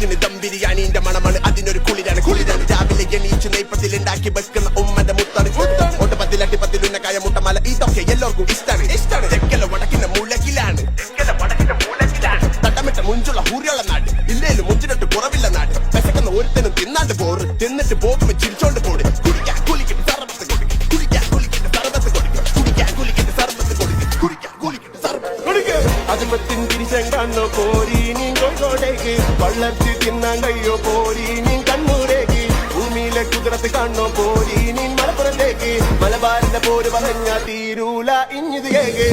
നാക്കിന് ദം ബിരിയാണിന്റെ മണമാണ് അതിനൊരു കുളിരാണ് രാവിലെ എണീച്ച് നെയ്പ്പത്തിൽ ഉണ്ടാക്കി വെക്കുന്ന ഉമ്മന്റെ മുത്താണ് ഒട്ടപ്പത്തിൽ അട്ടിപ്പത്തിൽ ഉന്നക്കായ മുട്ടമല ഇതൊക്കെ എല്ലാവർക്കും ഇഷ്ടാണ് തെക്കല വടക്കിന്റെ മൂലക്കിലാണ് തട്ടമിട്ട മുഞ്ചുള്ള ഹൂരിയുള്ള നാട് ഇല്ലേലും മുഞ്ചിനിട്ട് കുറവില്ല നാട് വിശക്കുന്ന ഒരുത്തനും തിന്നാണ്ട് പോറ് തിന്നിട്ട് പോകുമ്പോ ചിരിച്ചോണ്ട് പോട് കുടിക്കാൻ കുലിക്കിട്ട് സർബത്ത് കൊടുക്കും കുടിക്കാൻ കുലിക്കിട്ട് സർബത്ത് കൊടുക്കും കുടിക്കാൻ കുലിക്കിട്ട് സർബത്ത് കൊടുക്കും കുടിക്കാൻ കുലിക്കിട്ട് സർബത്ത് കൊടുക്കും അതുമത്തിൻ തിരിച്ചെങ്കണ്ണോ പോരി നീ കോഴിക്കോടേക്ക് വള്ളർത്തി തിന്നാൻ കഴിയോ പോരി നീ കണ്ണൂരേക്ക് ഭൂമിയിലെ കുതിരത്ത് കാണോ പോരി നീ മലപ്പുറത്തേക്ക് മലബാറിന്റെ പോര് പറഞ്ഞ തീരൂല ഇഞ്ഞിത് കേക്ക്